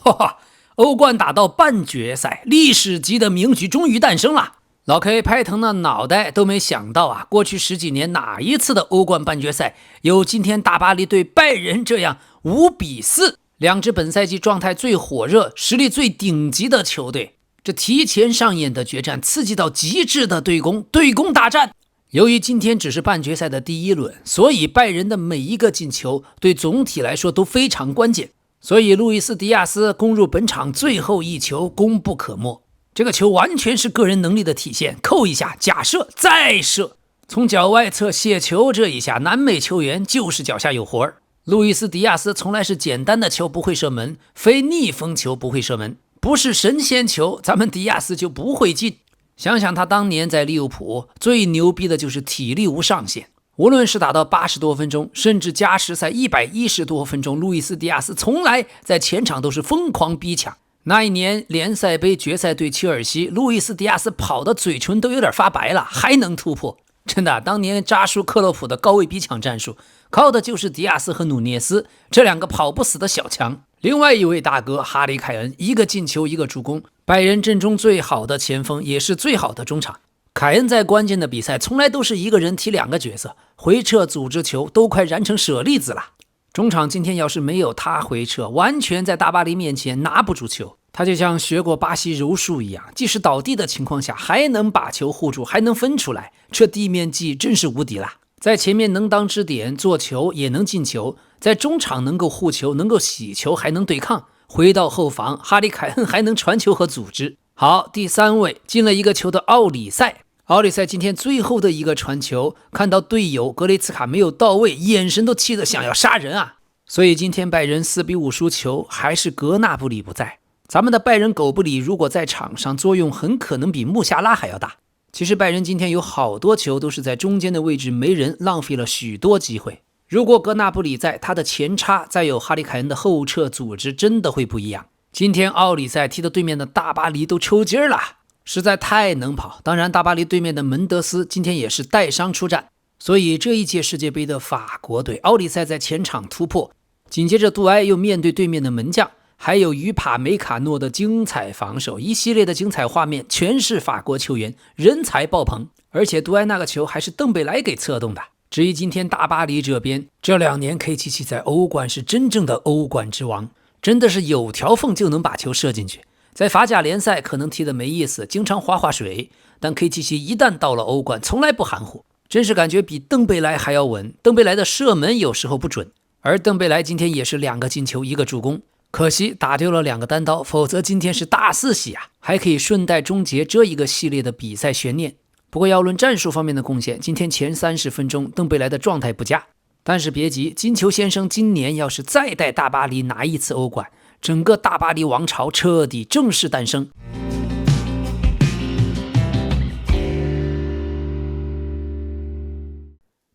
哈哈，欧冠打到半决赛，历史级的名局终于诞生了。老 K 拍疼了脑袋都没想到啊，过去10几年哪一次的欧冠半决赛有今天大巴黎对拜仁这样5-4，两支本赛季状态最火热、实力最顶级的球队，这提前上演的决战刺激到极致的对攻大战。由于今天只是半决赛的第一轮，所以拜仁的每一个进球对总体来说都非常关键，所以路易斯·迪亚斯攻入本场最后一球功不可没。这个球完全是个人能力的体现，扣一下假射再射，从脚外侧卸球，这一下南美球员就是脚下有活儿。路易斯·迪亚斯从来是简单的球不会射门，非逆风球不会射门，不是神仙球咱们迪亚斯就不会进。想想他当年在利物浦最牛逼的就是体力无上限，无论是打到80多分钟，甚至加时赛110多分钟，路易斯·迪亚斯从来在前场都是疯狂逼抢。那一年联赛杯决赛对切尔西，路易斯·迪亚斯跑的嘴唇都有点发白了，还能突破。真的，当年扎叔克洛普的高位逼抢战术，靠的就是迪亚斯和努涅斯这两个跑不死的小强。另外一位大哥哈里凯恩，一个进球一个助攻，拜仁阵中最好的前锋，也是最好的中场。凯恩在关键的比赛从来都是一个人踢2个角色，回撤组织球都快燃成舍利子了。中场今天要是没有他回撤，完全在大巴黎面前拿不住球。他就像学过巴西柔术一样，即使倒地的情况下还能把球护住，还能分出来，这地面技真是无敌啦。在前面能当支点做球也能进球，在中场能够护球，能够洗球，还能对抗，回到后防哈里凯恩还能传球和组织。好，第3位进了一个球的奥里塞。奥里塞今天最后的一个传球，看到队友格雷茨卡没有到位，眼神都气得想要杀人啊！所以今天拜仁4-5输球，还是格纳布里不在。咱们的拜仁狗布里如果在场上，作用很可能比穆夏拉还要大。其实拜仁今天有好多球都是在中间的位置没人，浪费了许多机会。如果格纳布里在，他的前插再有哈里凯恩的后撤组织，真的会不一样。今天奥里塞踢的对面的大巴黎都抽筋了，实在太能跑。当然大巴黎对面的门德斯今天也是带伤出战，所以这一届世界杯的法国队，奥里塞在前场突破，紧接着杜埃又面对对面的门将，还有于帕梅卡诺的精彩防守，一系列的精彩画面，全是法国球员，人才爆棚。而且杜埃那个球还是邓贝莱给策动的。至于今天大巴黎这边，这2年 K77 在欧冠是真正的欧冠之王，真的是有条缝就能把球射进去。在法甲联赛可能踢得没意思，经常划水，但 K77 一旦到了欧冠从来不含糊，真是感觉比邓贝莱还要稳。邓贝莱的射门有时候不准，而邓贝莱今天也是2个进球1个助攻，可惜打丢了2个单刀，否则今天是大四喜啊，还可以顺带终结这一个系列的比赛悬念。不过要论战术方面的贡献，今天前30分钟邓贝莱的状态不佳，但是别急，金球先生今年要是再带大巴黎拿1次欧冠，整个大巴黎王朝彻底正式诞生。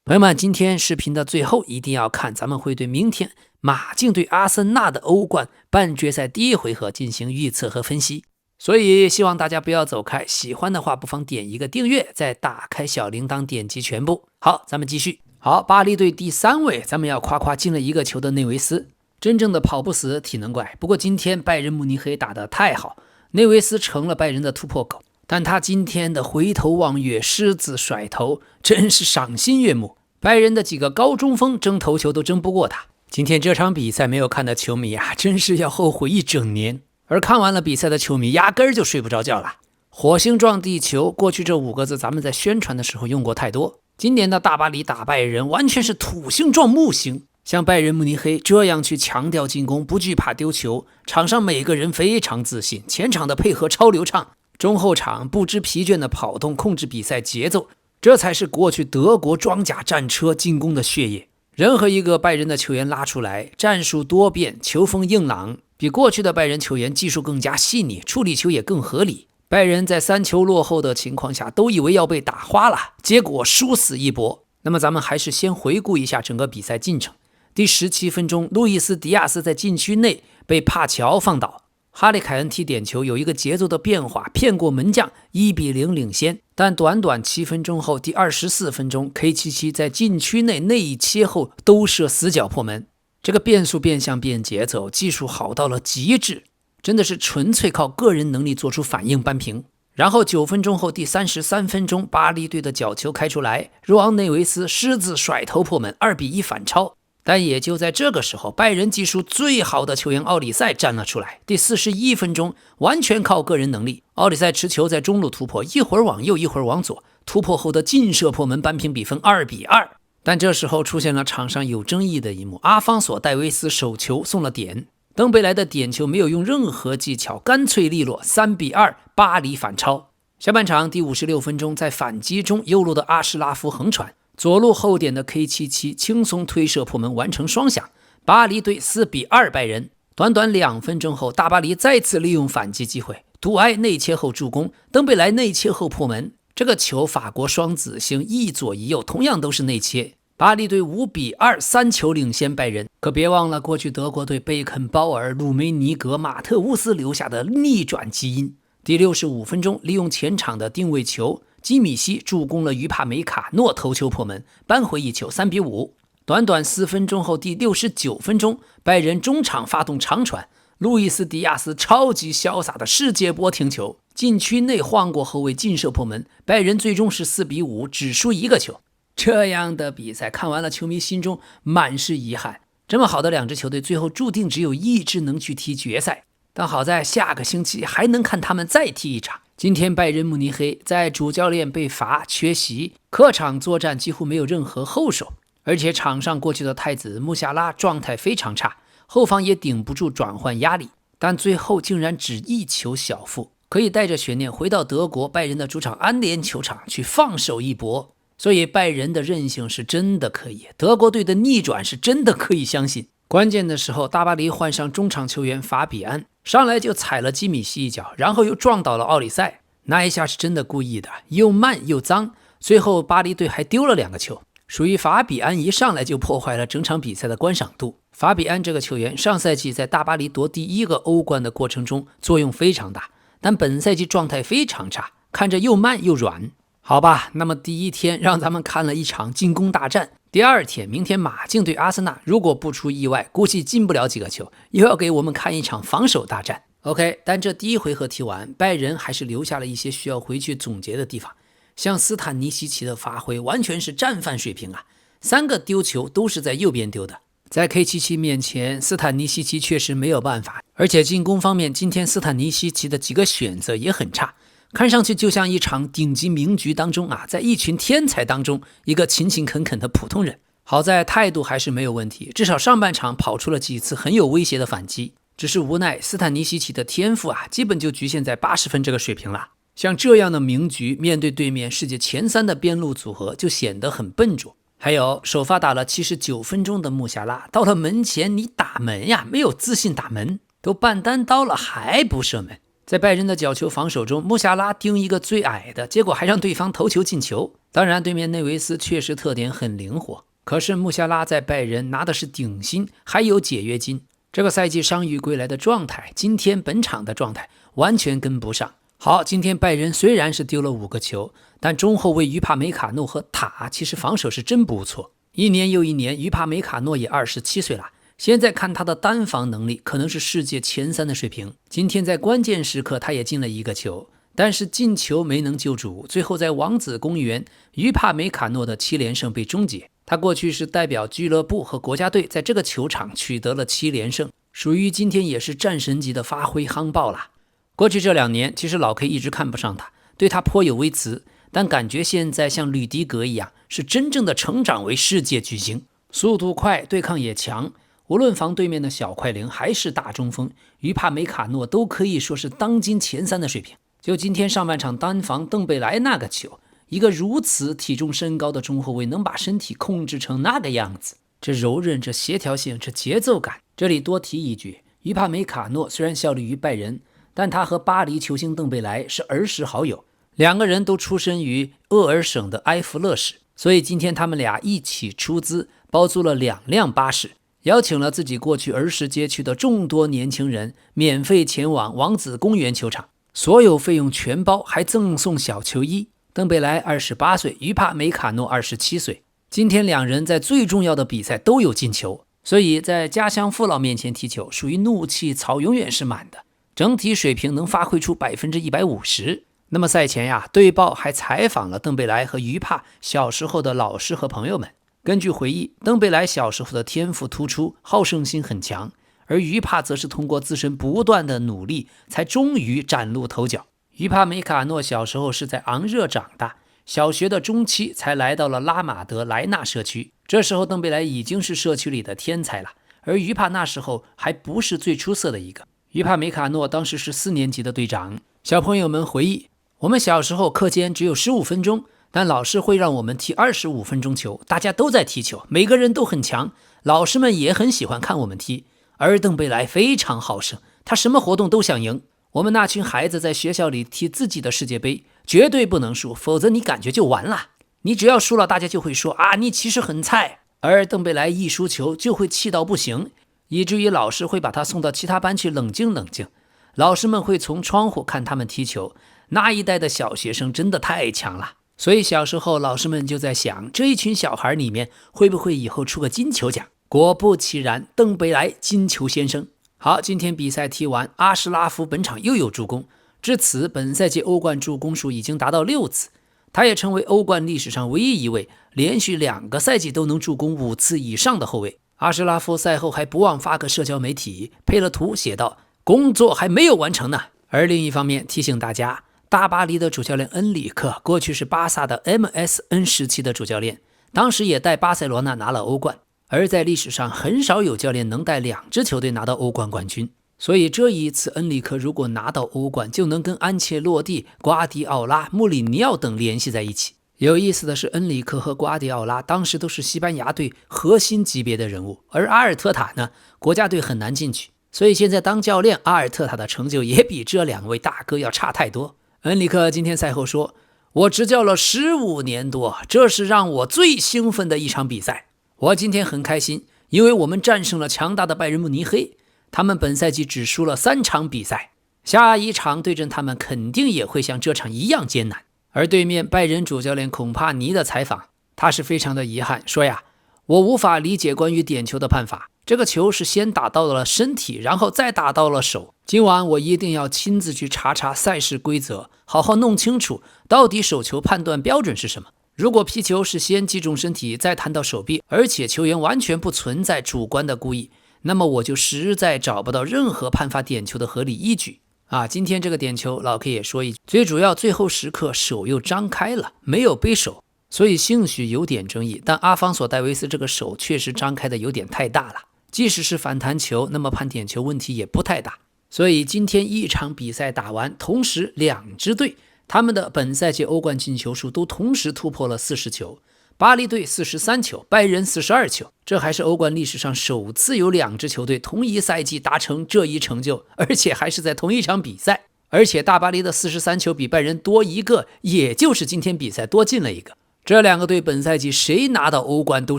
朋友们，今天视频的最后一定要看，咱们会对明天马竞对阿森纳的欧冠半决赛第1回合进行预测和分析，所以希望大家不要走开，喜欢的话不妨点一个订阅，再打开小铃铛点击全部。好，咱们继续。好，巴黎队第3位，咱们要夸夸进了1个球的内维斯，真正的跑不死体能怪。不过今天拜仁慕尼黑打得太好，内维斯成了拜仁的突破口，但他今天的回头望月、狮子甩头真是赏心悦目，拜仁的几个高中锋争头球都争不过他。今天这场比赛没有看的球迷啊，真是要后悔1整年，而看完了比赛的球迷压根儿就睡不着觉了。火星撞地球，过去这5个字咱们在宣传的时候用过太多，今年的大巴黎打拜仁完全是土星撞木星，像拜仁慕尼黑这样去强调进攻，不惧怕丢球，场上每个人非常自信，前场的配合超流畅，中后场不知疲倦的跑动控制比赛节奏，这才是过去德国装甲战车进攻的血液。任何一个拜仁的球员拉出来，战术多变，球风硬朗，比过去的拜仁球员技术更加细腻，处理球也更合理。拜仁在3球落后的情况下都以为要被打花了，结果殊死一搏。那么咱们还是先回顾一下整个比赛进程。第17分钟，路易斯·迪亚斯在禁区内被帕乔放倒，哈里凯恩踢点球，有一个节奏的变化，骗过门将，1-0领先。但短短7分钟后，第24分钟 K77 在禁区内内一切后都射死角破门，这个变速变向变节奏，技术好到了极致。真的是纯粹靠个人能力做出反应扳平。然后9分钟后第33分钟，巴黎队的角球开出来，若昂内维斯狮子甩头破门，2-1反超。但也就在这个时候，拜仁技术最好的球员奥里塞站了出来。第41分钟，完全靠个人能力，奥里塞持球在中路突破，一会儿往右，一会儿往左，突破后的劲射破门，扳平比分2-2。但这时候出现了场上有争议的一幕，阿方索·戴维斯手球送了点，登贝莱的点球没有用任何技巧，干脆利落，3-2，巴黎反超。下半场第56分钟，在反击中，右路的阿什拉夫横传，左路后点的 K77 轻松推射破门，完成双响，巴黎队4-2败人。短短2分钟后，大巴黎再次利用反击机会，杜埃内切后助攻，登贝莱内切后破门。这个球法国双子星一左一右，同样都是内切。巴黎队5-2，3球领先拜仁。可别忘了过去德国队贝肯鲍尔、鲁梅尼格、马特乌斯留下的逆转基因。第65分钟，利用前场的定位球，基米希助攻了于帕梅卡诺头球破门，扳回一球，3-5。短短4分钟后，第69分钟，拜仁中场发动长传，路易斯·迪亚斯超级潇洒的世界波停球，禁区内晃过后卫劲射破门，拜仁最终是4-5，只输1个球。这样的比赛看完了，球迷心中满是遗憾。这么好的2支球队，最后注定只有一支能去踢决赛。但好在下个星期还能看他们再踢一场。今天拜仁慕尼黑在主教练被罚缺席，客场作战几乎没有任何后手，而且场上过去的太子穆夏拉状态非常差，后方也顶不住转换压力，但最后竟然只1球小负，可以带着悬念回到德国拜仁的主场安联球场去放手一搏。所以拜仁的韧性是真的可以，德国队的逆转是真的可以相信。关键的时候，大巴黎换上中场球员法比安，上来就踩了基米希一脚，然后又撞倒了奥里塞，那一下是真的故意的，又慢又脏。最后巴黎队还丢了2个球，属于法比安一上来就破坏了整场比赛的观赏度。法比安这个球员上赛季在大巴黎夺第1个欧冠的过程中作用非常大，但本赛季状态非常差，看着又慢又软。好吧，那么第一天让咱们看了一场进攻大战，第二天明天马竞对阿森纳，如果不出意外，估计进不了几个球，又要给我们看一场防守大战。OK， 但这第一回合踢完，拜仁还是留下了一些需要回去总结的地方。像斯坦尼西奇的发挥完全是战犯水平啊，3个丢球都是在右边丢的。在 K77 面前，斯坦尼西奇确实没有办法，而且进攻方面，今天斯坦尼西奇的几个选择也很差。看上去就像一场顶级名局当中在一群天才当中一个勤勤恳恳的普通人。好在态度还是没有问题，至少上半场跑出了几次很有威胁的反击。只是无奈斯坦尼西奇的天赋基本就局限在80分这个水平了。像这样的名局，面对对面世界前3的边路组合就显得很笨拙。还有首发打了79分钟的穆夏拉，到了门前你打门没有自信打门，都半单刀了还不射门。在拜仁的角球防守中，穆夏拉盯一个最矮的，结果还让对方头球进球。当然对面内维斯确实特点很灵活，可是穆夏拉在拜仁拿的是顶薪，还有解约金。这个赛季伤愈归来的状态，今天本场的状态完全跟不上。好，今天拜仁虽然是丢了5个球，但中后卫于帕梅卡诺和塔其实防守是真不错。一年又一年，于帕梅卡诺也27岁了，现在看他的单防能力可能是世界前3的水平。今天在关键时刻他也进了1个球，但是进球没能救主，最后在王子公园，于帕梅卡诺的7连胜被终结。他过去是代表俱乐部和国家队在这个球场取得了7连胜，属于今天也是战神级的发挥夯爆了。过去这2年其实老 K 一直看不上他，对他颇有微词，但感觉现在像吕迪格一样，是真正的成长为世界巨星，速度快，对抗也强，无论防对面的小快灵还是大中锋，于帕梅卡诺都可以说是当今前3的水平。就今天上半场单防邓贝莱那个球，一个如此体重身高的中后卫能把身体控制成那个样子，这柔韧，这协调性，这节奏感。这里多提一句，于帕梅卡诺虽然效力于拜仁，但他和巴黎球星邓贝莱是儿时好友，2个人都出身于厄尔省的埃弗勒市，所以今天他们俩一起出资包租了2辆巴士，邀请了自己过去儿时街区的众多年轻人免费前往王子公园球场，所有费用全包，还赠送小球衣。邓贝莱28岁，于帕梅卡诺27岁，今天2人在最重要的比赛都有进球，所以在家乡父老面前踢球，属于怒气槽永远是满的。整体水平能发挥出150%。那么赛前呀，队报还采访了邓贝莱和于帕小时候的老师和朋友们。根据回忆，邓贝莱小时候的天赋突出，好胜心很强，而于帕则是通过自身不断的努力，才终于崭露头角。于帕梅卡诺小时候是在昂热长大，小学的中期才来到了拉马德莱纳社区。这时候邓贝莱已经是社区里的天才了，而于帕那时候还不是最出色的一个。于帕梅卡诺当时是4年级的队长。小朋友们回忆，我们小时候课间只有15分钟，但老师会让我们踢25分钟球，大家都在踢球，每个人都很强，老师们也很喜欢看我们踢。而邓贝莱非常好胜，他什么活动都想赢。我们那群孩子在学校里踢自己的世界杯，绝对不能输，否则你感觉就完了。你只要输了，大家就会说啊，你其实很菜。而邓贝莱一输球就会气到不行，以至于老师会把他送到其他班去冷静冷静。老师们会从窗户看他们踢球，那一代的小学生真的太强了。所以小时候老师们就在想，这一群小孩里面会不会以后出个金球奖？果不其然，邓贝莱金球先生。好，今天比赛踢完，阿什拉夫本场又有助攻，至此本赛季欧冠助攻数已经达到6次，他也成为欧冠历史上唯一一位连续2个赛季都能助攻5次以上的后卫。阿什拉夫赛后还不忘发个社交媒体，配了图写道，工作还没有完成呢。而另一方面提醒大家，大巴黎的主教练恩里克过去是巴萨的 MSN 时期的主教练，当时也带巴塞罗那拿了欧冠，而在历史上很少有教练能带2支球队拿到欧冠冠军。所以这一次恩里克如果拿到欧冠，就能跟安切洛蒂、瓜迪奥拉、穆里尼奥等联系在一起。有意思的是，恩里克和瓜迪奥拉当时都是西班牙队核心级别的人物，而阿尔特塔呢，国家队很难进去。所以现在当教练，阿尔特塔的成就也比这2位大哥要差太多。恩里克今天赛后说，我执教了15年多，这是让我最兴奋的一场比赛。我今天很开心，因为我们战胜了强大的拜仁慕尼黑，他们本赛季只输了3场比赛，下一场对阵他们肯定也会像这场一样艰难。而对面拜仁主教练孔帕尼的采访，他是非常的遗憾，说呀，我无法理解关于点球的判罚，这个球是先打到了身体，然后再打到了手。今晚我一定要亲自去查查赛事规则，好好弄清楚到底手球判断标准是什么。如果皮球是先击中身体再弹到手臂，而且球员完全不存在主观的故意，那么我就实在找不到任何判罚点球的合理依据。今天这个点球老 K 也说一句，最主要最后时刻手又张开了，没有背手，所以兴许有点争议，但阿方索戴维斯这个手确实张开的有点太大了，即使是反弹球，那么判点球问题也不太大。所以今天一场比赛打完，同时2支队他们的本赛季欧冠进球数都同时突破了40球，巴黎队43球，拜仁42球，这还是欧冠历史上首次有2支球队同一赛季达成这一成就，而且还是在同一场比赛。而且大巴黎的43球比拜仁多1个，也就是今天比赛多进了1个。这2个队本赛季谁拿到欧冠都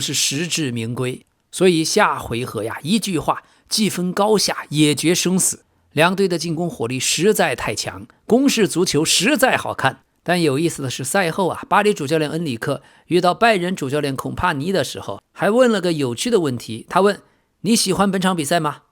是实至名归。所以下回合呀，一句话，既分高下，也决生死。2队的进攻火力实在太强，攻势足球实在好看。但有意思的是，赛后巴黎主教练恩里克遇到拜仁主教练孔帕尼的时候，还问了个有趣的问题。他问，你喜欢本场比赛吗？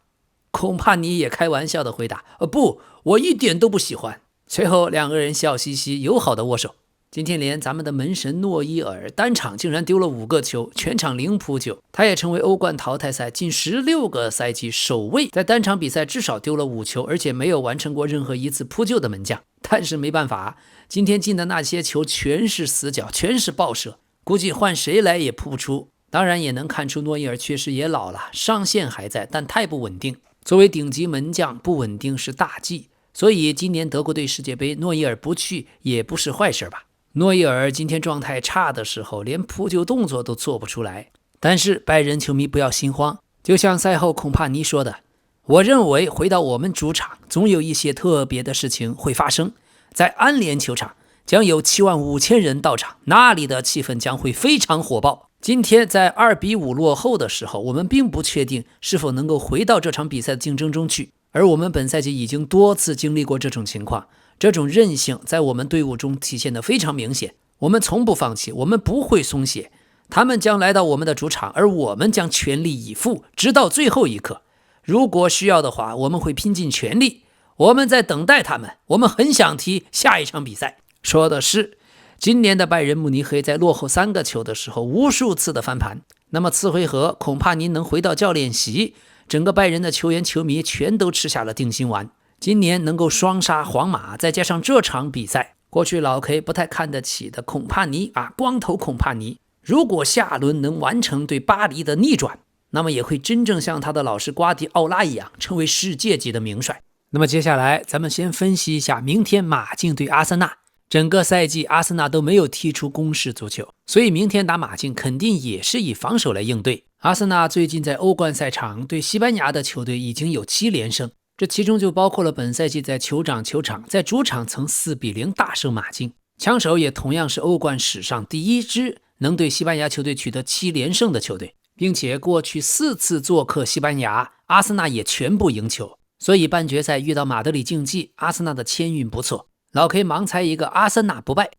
孔帕尼也开玩笑的回答，不，我一点都不喜欢。随后2个人笑嘻嘻友好的握手。今天连咱们的门神诺伊尔单场竟然丢了5个球，全场0扑救，他也成为欧冠淘汰赛近16个赛季首位在单场比赛至少丢了5球，而且没有完成过任何一次扑救的门将。但是没办法，今天进的那些球全是死角，全是爆射，估计换谁来也扑不出。当然也能看出诺伊尔确实也老了，上限还在，但太不稳定。作为顶级门将，不稳定是大忌，所以今年德国队世界杯诺伊尔不去也不是坏事吧。诺伊尔今天状态差的时候，连扑救动作都做不出来。但是拜仁球迷不要心慌，就像赛后孔帕尼说的，我认为回到我们主场，总有一些特别的事情会发生。在安联球场将有75000人到场，那里的气氛将会非常火爆。今天在2-5落后的时候，我们并不确定是否能够回到这场比赛的竞争中去，而我们本赛季已经多次经历过这种情况。这种韧性在我们队伍中体现得非常明显，我们从不放弃，我们不会松懈。他们将来到我们的主场，而我们将全力以赴，直到最后一刻。如果需要的话，我们会拼尽全力。我们在等待他们，我们很想踢下一场比赛。说的是，今年的拜仁慕尼黑在落后3个球的时候无数次的翻盘，那么次回合孔帕尼能回到教练席，整个拜仁的球员球迷全都吃下了定心丸。今年能够双杀皇马，再加上这场比赛，过去老 K 不太看得起的孔帕尼光头孔帕尼，如果下轮能完成对巴黎的逆转，那么也会真正像他的老师瓜迪奥拉一样，成为世界级的名帅。那么接下来咱们先分析一下明天马竞对阿森纳。整个赛季阿森纳都没有踢出攻势足球，所以明天打马竞肯定也是以防守来应对。阿森纳最近在欧冠赛场对西班牙的球队已经有7连胜，这其中就包括了本赛季在酋长球场在主场曾4-0大胜马竞，枪手也同样是欧冠史上第1支能对西班牙球队取得7连胜的球队，并且过去4次做客西班牙，阿森纳也全部赢球，所以半决赛遇到马德里竞技，阿森纳的签运不错。老 K 盲猜一个阿森纳不败。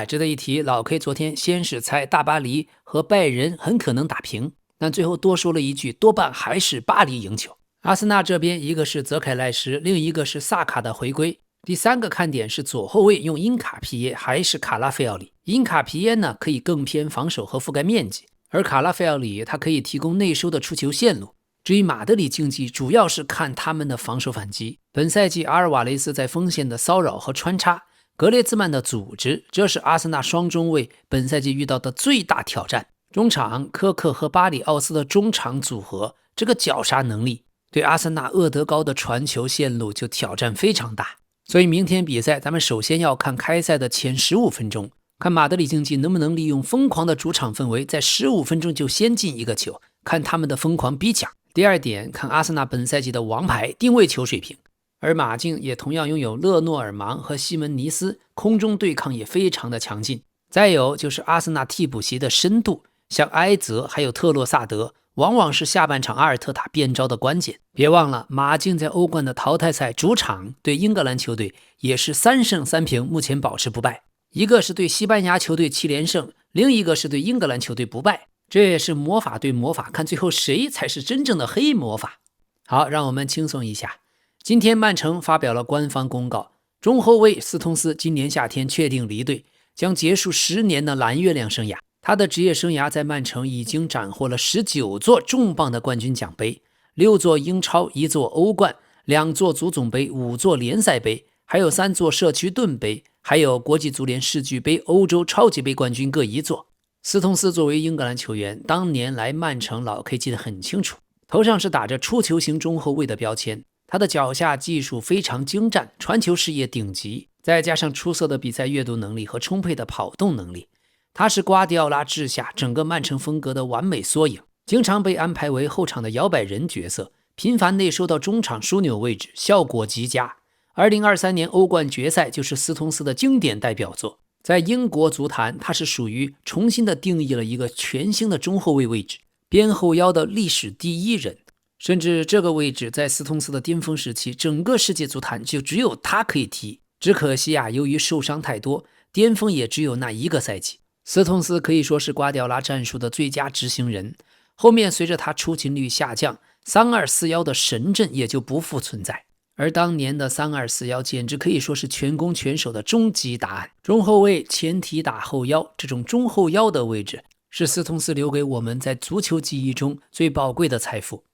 值得一提，老 K 昨天先是猜大巴黎和拜仁很可能打平，但最后多说了一句，多半还是巴黎赢球。阿森纳这边一个是泽凯赖什，另一个是萨卡的回归。第3个看点是左后卫用因卡皮耶还是卡拉菲奥里。因卡皮耶呢可以更偏防守和覆盖面积，而卡拉菲奥里他可以提供内收的出球线路。至于马德里竞技，主要是看他们的防守反击。本赛季阿尔瓦雷斯在锋线的骚扰和穿插，格列兹曼的组织，这是阿森纳双中卫本赛季遇到的最大挑战。中场科克和巴里奥斯的中场组合，这个绞杀能力对阿森纳厄德高的传球线路就挑战非常大。所以明天比赛咱们首先要看开赛的前15分钟，看马德里竞技能不能利用疯狂的主场氛围，在15分钟就先进一个球，看他们的疯狂逼抢。第2点，看阿森纳本赛季的王牌定位球水平，而马竞也同样拥有勒诺尔芒和西门尼斯，空中对抗也非常的强劲。再有就是阿森纳替补席的深度，像埃泽还有特洛萨德，往往是下半场阿尔特塔变招的关键。别忘了，马竞在欧冠的淘汰赛主场对英格兰球队也是3胜3平，目前保持不败。一个是对西班牙球队7连胜，另一个是对英格兰球队不败。这也是魔法对魔法，看最后谁才是真正的黑魔法。好，让我们轻松一下。今天曼城发表了官方公告，中后卫斯通斯今年夏天确定离队，将结束10年的蓝月亮生涯。他的职业生涯在曼城已经斩获了19座重磅的冠军奖杯，6座英超，1座欧冠，2座足总杯，5座联赛杯，还有3座社区盾杯，还有国际足联世俱杯、欧洲超级杯冠军各1座。斯通斯作为英格兰球员，当年来曼城老 K 记得很清楚，头上是打着出球型中后卫的标签，他的脚下技术非常精湛，传球视野顶级，再加上出色的比赛阅读能力和充沛的跑动能力，他是瓜迪奥拉治下整个曼城风格的完美缩影，经常被安排为后场的摇摆人角色，频繁内收到中场枢纽位置，效果极佳。2023年欧冠决赛就是斯通斯的经典代表作。在英国足坛，他是属于重新的定义了一个全新的中后卫位置，边后腰的历史第1人，甚至这个位置在斯通斯的巅峰时期，整个世界足坛就只有他可以踢。只可惜由于受伤太多，巅峰也只有那1个赛季。斯通斯可以说是瓜迪奥拉战术的最佳执行人，后面随着他出勤率下降，3241的神阵也就不复存在。而当年的3241简直可以说是全攻全守的终极答案。中后卫前提打后腰，这种中后腰的位置是斯通斯留给我们在足球记忆中最宝贵的财富。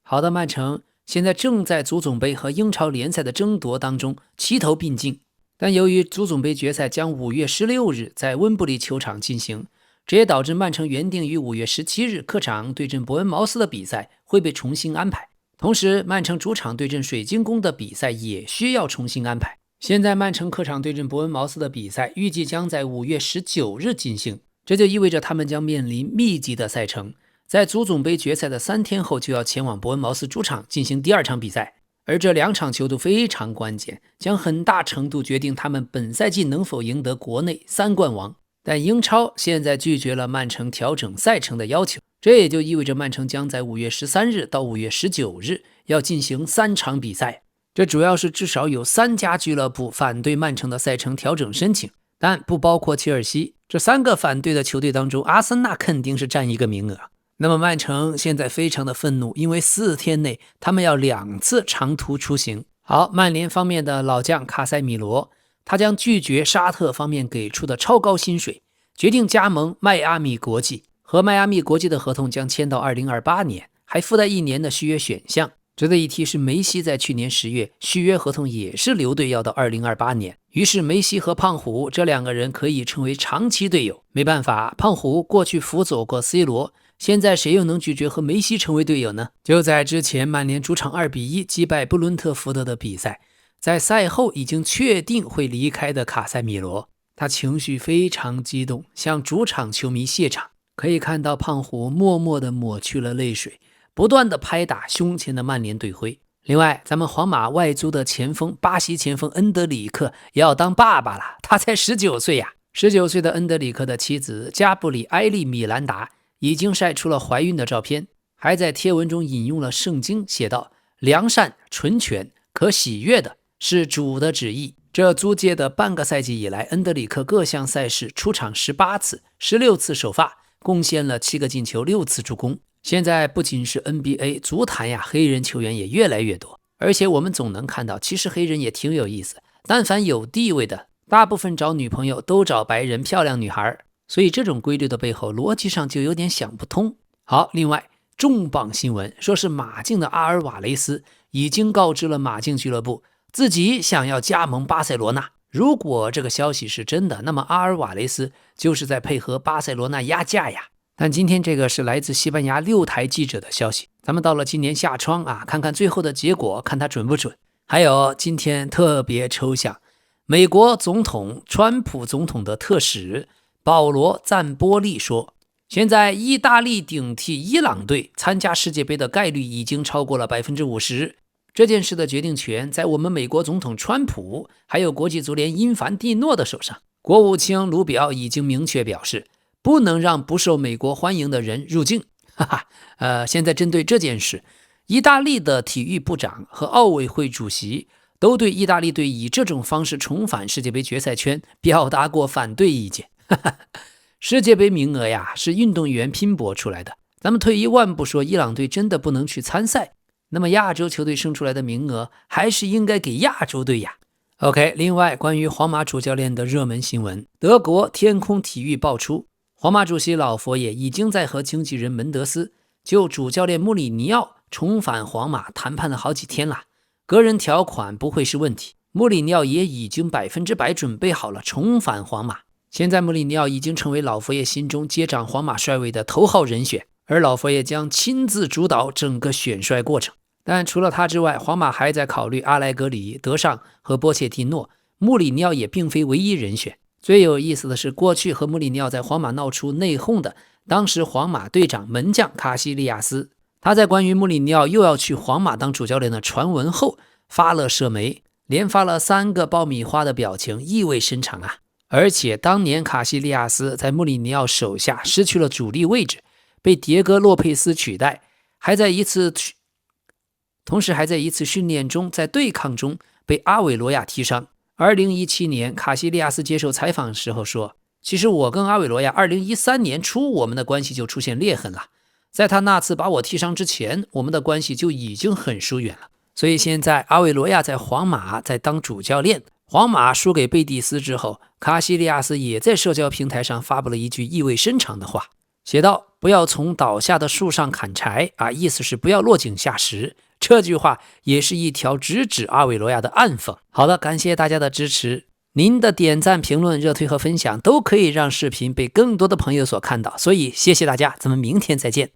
好的，曼城现在正在足总杯和英超联赛的争夺当中齐头并进，但由于足总杯决赛将5月16日在温布利球场进行，这也导致曼城原定于5月17日客场对阵伯恩茅斯的比赛会被重新安排。同时，曼城主场对阵水晶宫的比赛也需要重新安排。现在曼城客场对阵伯恩茅斯的比赛预计将在5月19日进行，这就意味着他们将面临密集的赛程，在足总杯决赛的3天后就要前往伯恩茅斯主场进行第2场比赛，而这2场球都非常关键，将很大程度决定他们本赛季能否赢得国内3冠王。但英超现在拒绝了曼城调整赛程的要求，这也就意味着曼城将在5月13日到5月19日要进行3场比赛。这主要是至少有3家俱乐部反对曼城的赛程调整申请，但不包括切尔西。这3个反对的球队当中，阿森纳肯定是占1个名额。那么曼城现在非常的愤怒，因为4天内他们要2次长途出行。好，曼联方面的老将卡塞米罗，他将拒绝沙特方面给出的超高薪水，决定加盟迈阿密国际，和迈阿密国际的合同将签到2028年，还附带1年的续约选项。值得一提是，梅西在去年10月续约合同也是留队要到2028年，于是梅西和胖虎这2个人可以成为长期队友。没办法，胖虎过去辅佐过 C 罗，现在谁又能拒绝和梅西成为队友呢？就在之前曼联主场2-1击败布伦特福德的比赛，在赛后已经确定会离开的卡塞米罗，他情绪非常激动，向主场球迷谢场。可以看到胖虎默默地抹去了泪水，不断地拍打胸前的曼联队徽。另外，咱们皇马外租的前锋巴西前锋恩德里克也要当爸爸了，他才19岁呀。19岁的恩德里克的妻子加布里埃利米兰达已经晒出了怀孕的照片，还在贴文中引用了圣经，写道：良善、纯全、可喜悦的是主的旨意。这租借的半个赛季以来，恩德里克各项赛事出场18次，16次首发，贡献了7个进球，6次助攻。现在不仅是 NBA 足坛呀，黑人球员也越来越多，而且我们总能看到，其实黑人也挺有意思，但凡有地位的，大部分找女朋友都找白人漂亮女孩，所以这种规律的背后，逻辑上就有点想不通。好，另外重磅新闻，说是马竞的阿尔瓦雷斯已经告知了马竞俱乐部，自己想要加盟巴塞罗那。如果这个消息是真的，那么阿尔瓦雷斯就是在配合巴塞罗那压价呀。但今天这个是来自西班牙6台记者的消息，咱们到了今年夏窗啊，看看最后的结果，看它准不准。还有今天特别抽象，美国总统川普总统的特使保罗赞波利说，现在意大利顶替伊朗队参加世界杯的概率已经超过了 50%。 这件事的决定权在我们美国总统川普还有国际足联因凡蒂诺的手上。国务卿卢比奥已经明确表示，不能让不受美国欢迎的人入境。现在针对这件事，意大利的体育部长和奥委会主席都对意大利队以这种方式重返世界杯决赛圈表达过反对意见。世界杯名额呀，是运动员拼搏出来的。咱们退一万步说，伊朗队真的不能去参赛，那么亚洲球队生出来的名额还是应该给亚洲队呀。OK， 另外关于皇马主教练的热门新闻，德国天空体育爆出，皇马主席老佛爷已经在和经纪人门德斯就主教练穆里尼奥重返皇马谈判了好几天了，个人条款不会是问题，穆里尼奥也已经100%准备好了重返皇马。现在穆里尼奥已经成为老佛爷心中接掌皇马帅位的头号人选，而老佛爷将亲自主导整个选帅过程。但除了他之外，皇马还在考虑阿莱格里、德尚和波切蒂诺，穆里尼奥也并非唯一人选。最有意思的是，过去和穆里尼奥在皇马闹出内讧的当时皇马队长门将卡西利亚斯，他在关于穆里尼奥又要去皇马当主教练的传闻后发了社媒，连发了3个爆米花的表情，意味深长啊。而且当年卡西利亚斯在穆里尼奥手下失去了主力位置，被迭戈洛佩斯取代，同时还在一次训练中在对抗中被阿韦罗亚踢伤。2017年卡西利亚斯接受采访的时候说，其实我跟阿韦罗亚2013年初我们的关系就出现裂痕了，在他那次把我踢伤之前，我们的关系就已经很疏远了。所以现在阿韦罗亚在皇马在当主教练，皇马输给贝蒂斯之后，卡西利亚斯也在社交平台上发布了一句意味深长的话，写道：不要从倒下的树上砍柴啊，意思是不要落井下石。这句话也是一条直指阿韦罗亚的暗讽。好的，感谢大家的支持，您的点赞、评论、热推和分享都可以让视频被更多的朋友所看到，所以谢谢大家，咱们明天再见。